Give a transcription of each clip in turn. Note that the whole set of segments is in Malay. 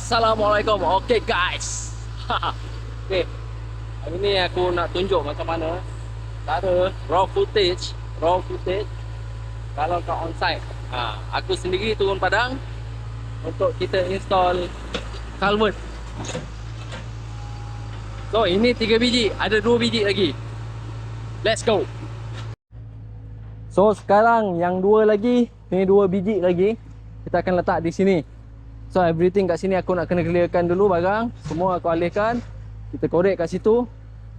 Assalamualaikum. Okay guys. Okay, hari ni aku nak tunjuk macam mana cara raw footage kalau kat onsite. Aku sendiri turun padang untuk kita install culvert. So ini 3 biji, ada 2 biji lagi. Let's go. So sekarang yang 2 lagi, ni 2 biji lagi kita akan letak di sini. So everything kat sini aku nak kena clearkan dulu barang. Semua aku alihkan. Kita korek kat situ.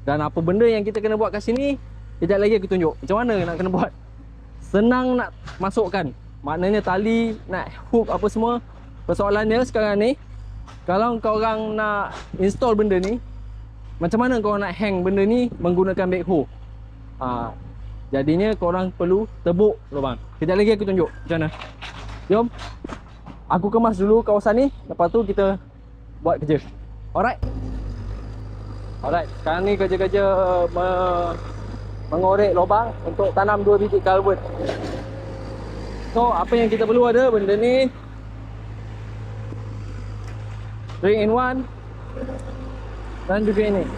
Dan apa benda yang kita kena buat kat sini, kejap lagi aku tunjuk macam mana nak kena buat. Senang nak masukkan. Maknanya tali, nak hook apa semua. Persoalannya sekarang ni, kalau kau orang nak install benda ni, macam mana kau nak hang benda ni menggunakan backhoe. Jadinya korang perlu tebuk lubang. Kejap lagi aku tunjuk macam mana. Jom. Aku kemas dulu kawasan ni, lepas tu kita buat kerja. Alright. Sekarang ni kerja-kerja mengorek lubang untuk tanam 2 biji culvert. So, apa yang kita perlu ada benda ni 3-in-1 dan juga ini.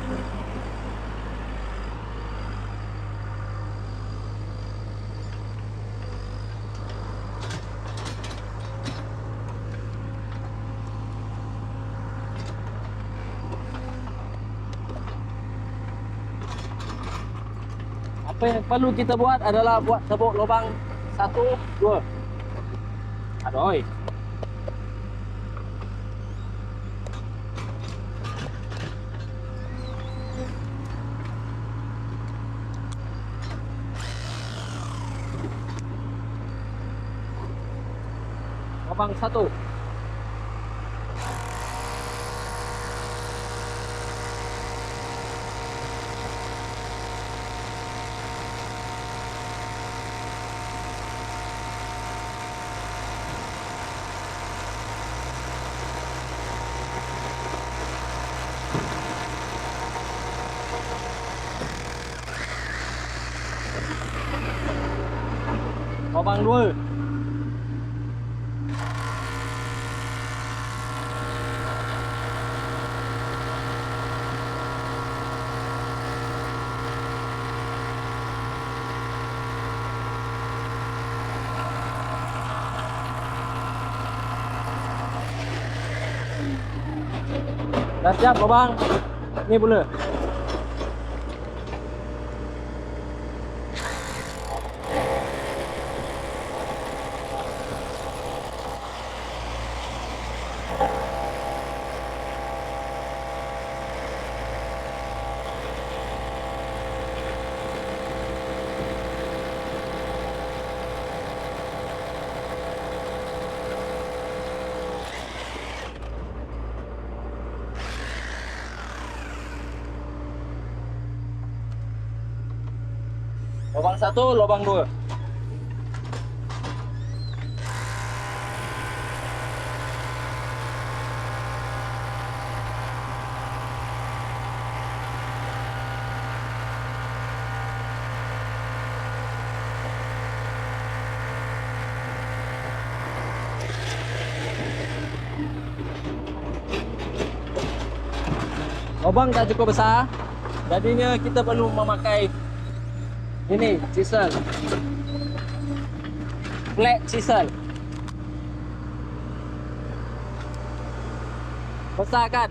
Apa yang perlu kita buat adalah buat tebuk lubang 1, 2. Aduh. Lubang 1. Lubang 2. Dah siap lubang ni pula. Lubang 1, lubang 2. Lubang tak cukup besar, jadinya kita perlu memakai ini chisel, flat chisel. Besar kan?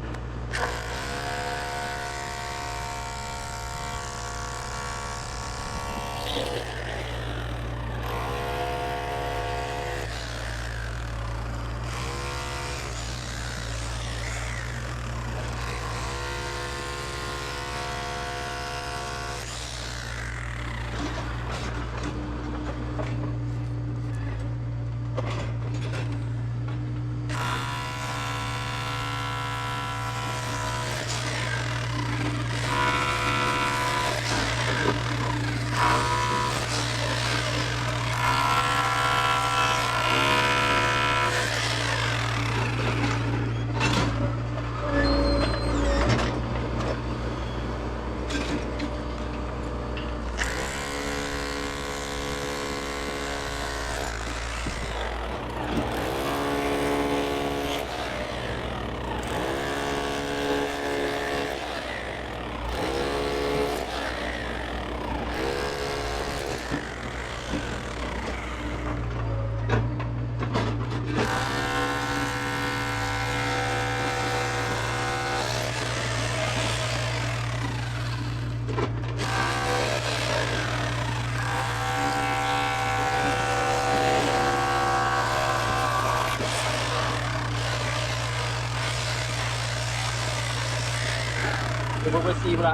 Cuba bersih pula.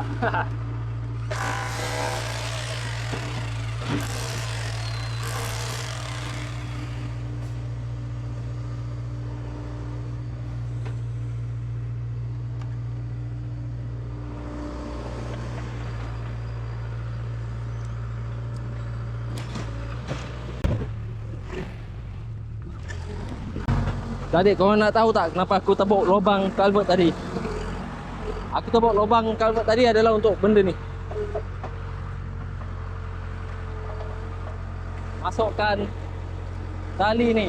Jadi korang nak tahu tak kenapa aku tebuk lubang culvert tadi? Aku tebuk lubang culvert tadi adalah untuk benda ni. Masukkan tali ni.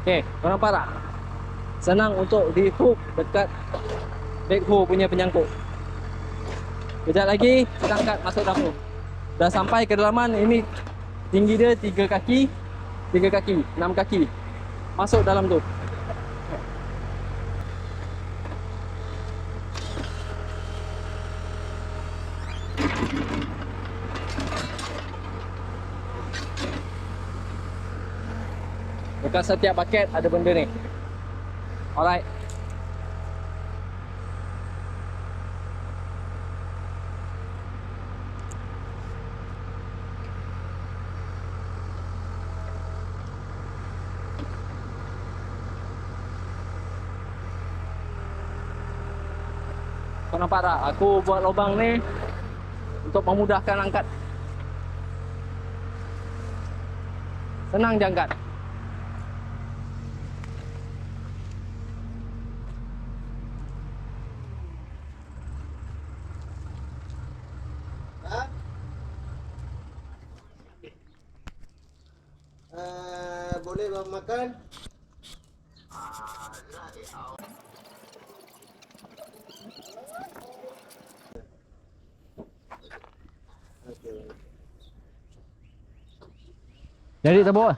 Okay, kau nampak tak? Senang untuk di hook dekat backhoe punya penyangkut. Kejap lagi kita angkat masuk dapur. Dah sampai ke dalaman. Ini tinggi dia 3 kaki, 3 kaki, 6 kaki. Masuk dalam tu. Dekat setiap bucket ada benda ni. Alright. Kau nampak tak? Aku buat lubang ni untuk memudahkan angkat. Senang je angkat. Boleh makan? Jadi tebuk.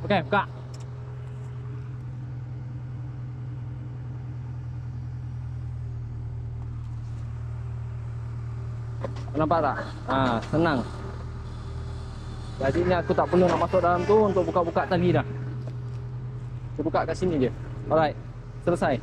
Okey, buka. Nampak tak? Senang. Jadi ni aku tak perlu nak masuk dalam tu untuk buka-buka tali dah. Saya buka kat sini je. Alright. Selesai.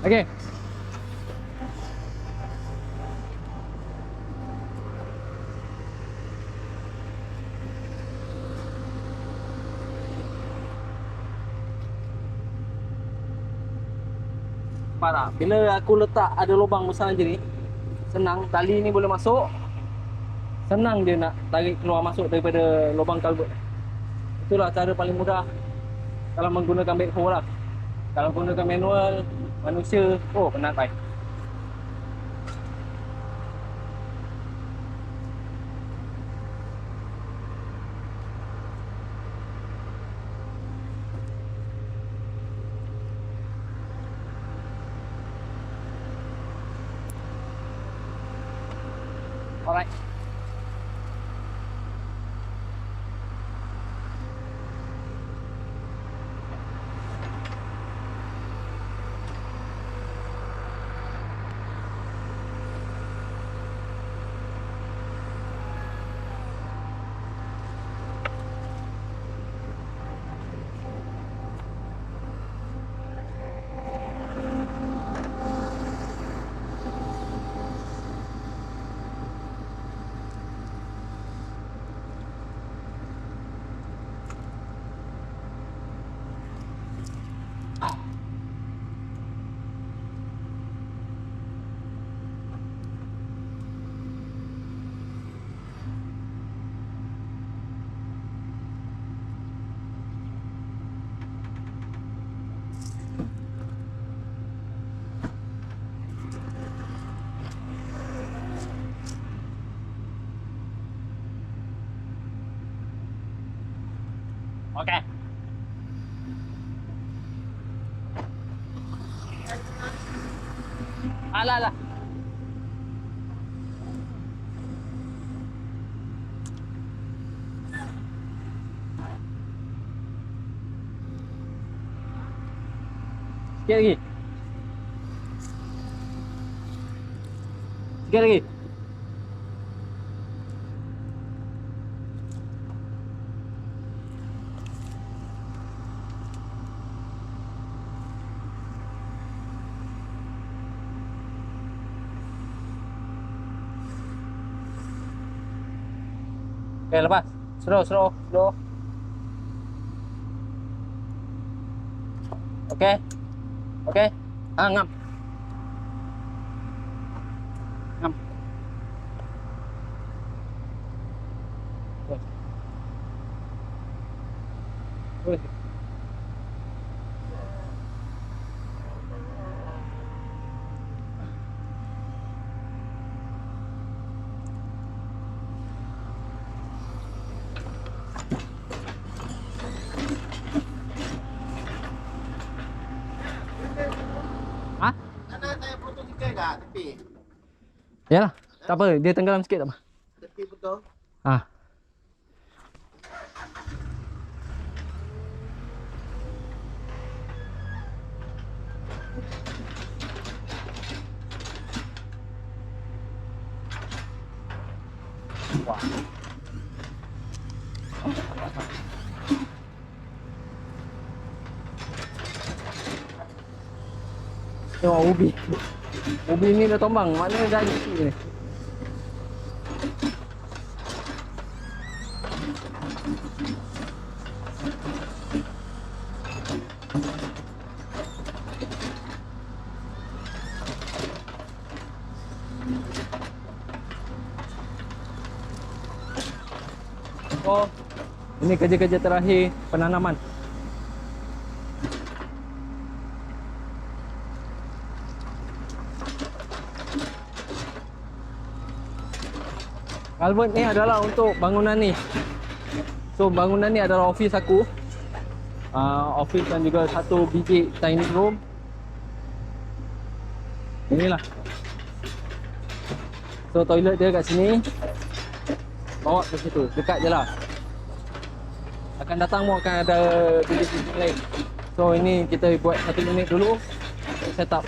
Okey. Nampak tak? Bila aku letak ada lubang besar macam ni, senang, tali ni boleh masuk. Senang dia nak tarik keluar masuk daripada lubang culvert. Itulah cara paling mudah kalau menggunakan backhoe lah. Kalau gunakan manual, manusia, oh penat baik. Alright. Okey. Alah lah. Sikit lagi. Sikit lagi. Okay, lepas. Slow. Okay. Okay. Ngam. Ngam. Woi. Hah? Ada saya motosikal dah tepi. Yalah. Tak apa, dia tenggelam sikit tak apa. Tepi betul. Ah. Wah. Tengok ubi. Ubi ni dah tombang. Maknanya dah jadi ni. Oh, ini kerja-kerja terakhir penanaman. Culvert ni adalah untuk bangunan ni. So bangunan ni adalah office aku. Office dan juga satu biji tiny room. Inilah. So toilet dia kat sini. Bawa ke situ, dekat je lah. Akan datang pun akan ada bilik-bilik lain. So ini kita buat 1 minit dulu untuk set up.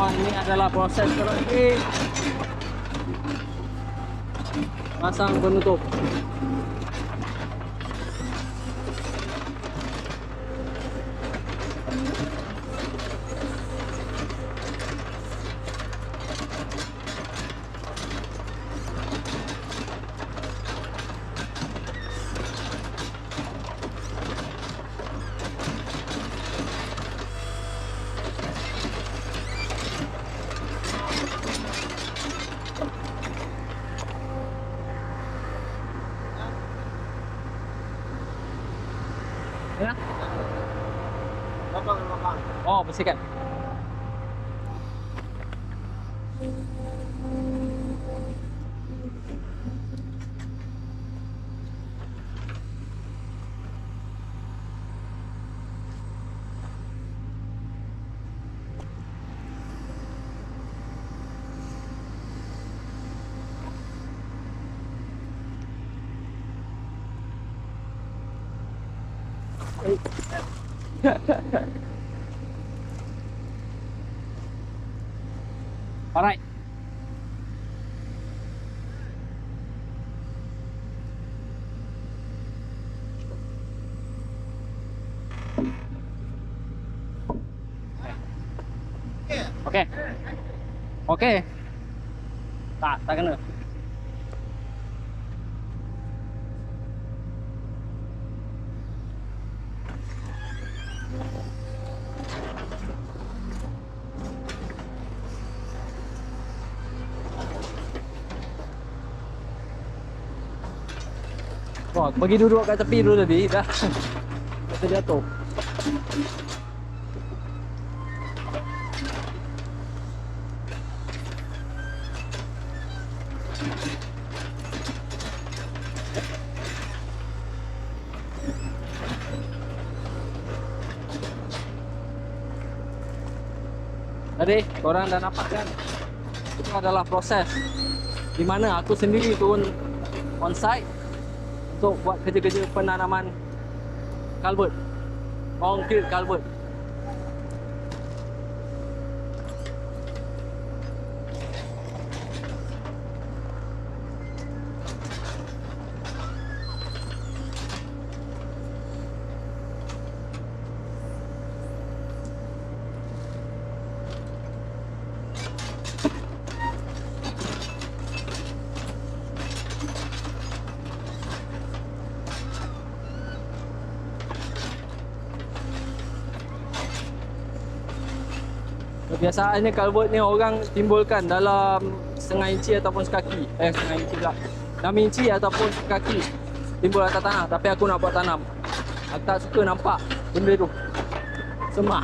Oh, ini adalah proses terakhir. Pasang penutup. Oh, bersihkan. Alright. Okey. Okey. Tak kena. Wah, bagi duduk kat tepi dulu tadi dah. Kita jatuh. Tadi korang dah nampak kan? Itu adalah proses di mana aku sendiri turun on site untuk buat kerja-kerja penanaman culvert, concrete culvert. Kebiasaannya culvert ni orang timbulkan dalam setengah inci ataupun sekaki. Setengah inci pula. 6 inci ataupun sekaki timbul atas tanah. Tapi aku nak buat tanam. Aku tak suka nampak benda tu semah.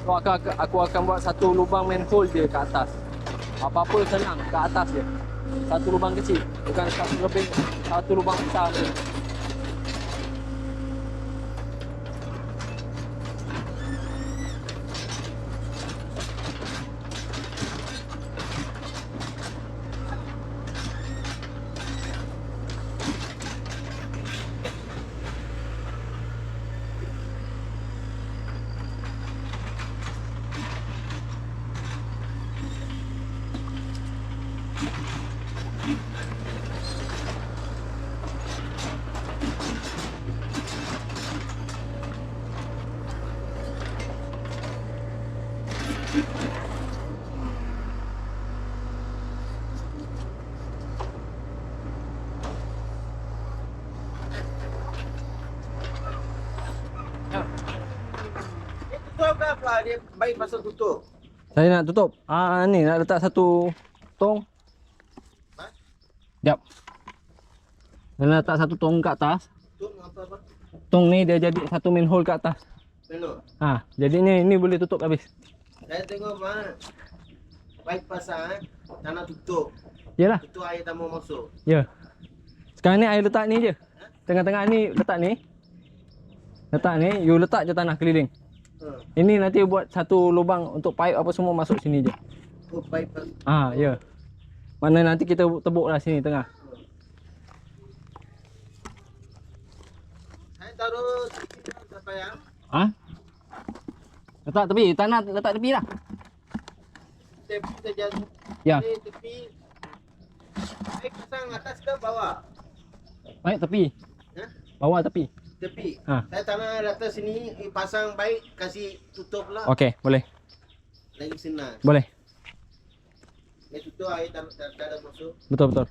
So, aku akan buat satu lubang manhole je ke atas. Apa-apa senang ke atas je. Satu lubang kecil, bukan satu lubang besar je. Tutup ke apa? Dia baik pasal tutup. Saya nak tutup. Ni nak letak satu tong. Ha? Jap. Saya nak letak satu tong kat atas. Tutup apa? Tong ni dia jadi satu manhole kat atas. Tengok. Jadi ni boleh tutup habis. Saya tengok mana. Baik pasal tak nak tutup. Yalah. Itu air tak mau masuk. Ya. Sekarang ni air letak ni je. Tengah-tengah ni letak ni. Letak ni, you letak je tanah keliling. Ini nanti buat satu lubang untuk pipe apa semua masuk sini je. Oh, baik pasal. Ya. Mana nanti kita tebuk lah sini tengah. Saya taruh siapa yang? Letak tepi, tanah letak tepi lah. Tepi saja. Ya. Tepi. Baik pasang atas ke bawah? Baik tepi. Ha? Bawah tepi. Tepi. Ha. Saya tanah atas sini pasang baik kasih tutup lah. Okey, boleh. Lagi senang. Boleh. Dia tutup air tak ada masuk. Betul.